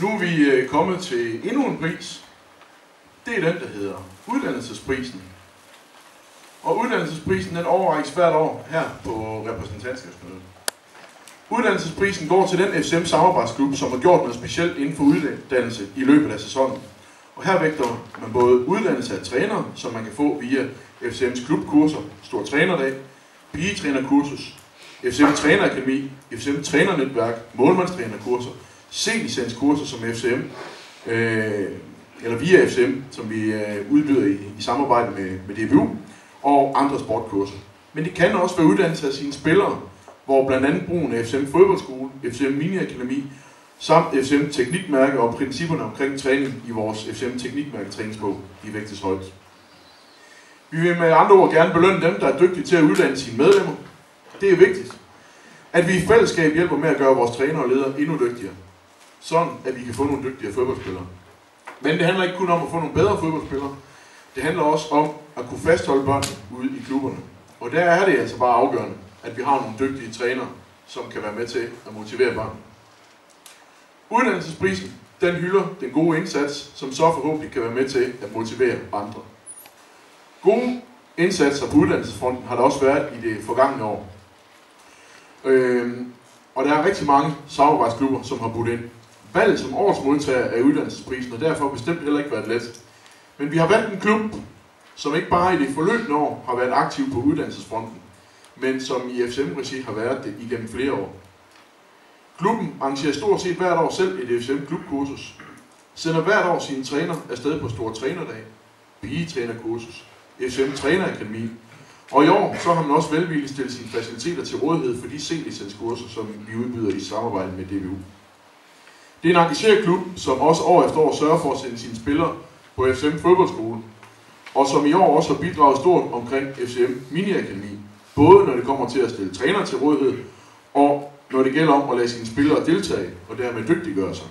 Nu er vi kommet til endnu en pris. Det er den, der hedder Uddannelsesprisen. Og Uddannelsesprisen den overrækkes hvert år her på repræsentantskabsmødet. Uddannelsesprisen går til den FCM samarbejdsklub, som har gjort noget specielt inden for uddannelse i løbet af sæsonen. Og her vægter man både uddannelse af trænere, som man kan få via FCM's klubkurser, stor trænerdag, pigetrænerkursus, FCM Trænerakademi, FCM Trænernetværk, målmandstrænerkurser, C-licenskurser som FCM, eller via FCM, som vi udbyder i samarbejde med DBU, og andre sportkurser. Men det kan også være uddannelse af sine spillere, hvor blandt andet brugen af FCM Fodboldskole, FCM Miniakademi, samt FCM Teknikmærke og principperne omkring træning i vores FCM Teknikmærke-træningsbog, de vægtes højt. Vi vil med andre ord gerne belønne dem, der er dygtige til at uddanne sine medlemmer. Det er vigtigt, at vi i fællesskab hjælper med at gøre vores trænere og ledere endnu dygtigere, sådan at vi kan få nogle dygtigere fodboldspillere. Men det handler ikke kun om at få nogle bedre fodboldspillere, det handler også om at kunne fastholde børnene ude i klubberne. Og der er det altså bare afgørende, at vi har nogle dygtige trænere, som kan være med til at motivere børnene. Uddannelsesprisen, den hylder den gode indsats, som så forhåbentlig kan være med til at motivere andre. Gode indsatser på uddannelsesfronten har der også været i det forgangne år. Og der er rigtig mange samarbejdsklubber, som har budt ind. Valget som årets modtager af uddannelsesprisen har derfor bestemt heller ikke været let. Men vi har valgt en klub, som ikke bare i det forløbende år har været aktiv på uddannelsesfronten, men som i FCM-regi har været det igennem flere år. Klubben arrangerer stort set hvert år selv et FCM-klubkursus, sender hvert år sine træner afsted på stor trænerdag, pigetrænerkursus, FCM Trænerakademi, og i år så har man også velvilligt stillet sine faciliteter til rådighed for de C-licenskurser, som vi udbyder i samarbejde med DBU. Det er en engageret klub, som også år efter år sørger for at sende sine spillere på FCM Fodboldskole, og som i år også har bidraget stort omkring FCM Miniakademi, både når det kommer til at stille træner til rådighed, og når det gælder om at lade sine spillere deltage og dermed dygtiggøre sig.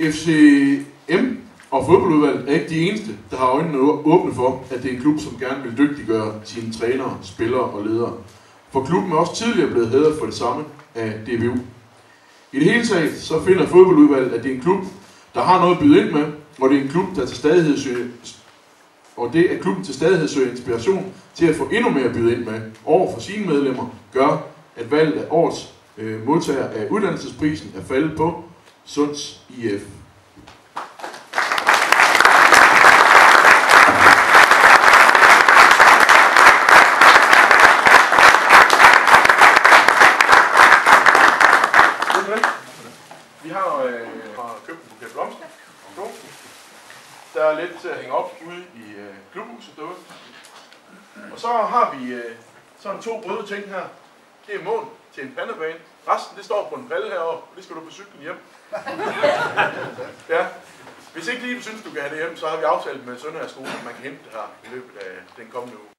FCM og fodboldudvalget er ikke de eneste, der har øjnene åbne for, at det er en klub, som gerne vil dygtiggøre sine trænere, spillere og ledere. For klubben er også tidligere blevet hædret for det samme af DBU. I det hele taget så finder fodboldudvalget, at det er en klub, der har noget at byde ind med, og det er en klub, der til stadighed søger, inspiration til at få endnu mere at byde ind med over for sine medlemmer, gør, at valget af årets modtager af uddannelsesprisen er faldet på Sunds IF. Vi har købt en buket blomster. Der er lidt til at hænge op ude i klubhuset derude. Og så har vi sådan 2 brøde ting her. Det er mål til en pandebane. Resten det står på en palle herovre, og det skal du på cyklen hjem. Ja. Hvis ikke lige du synes, du kan have det hjem, så har vi aftalt med Sønderjysk Skole, at man kan hente det her i løbet af den kommende uge.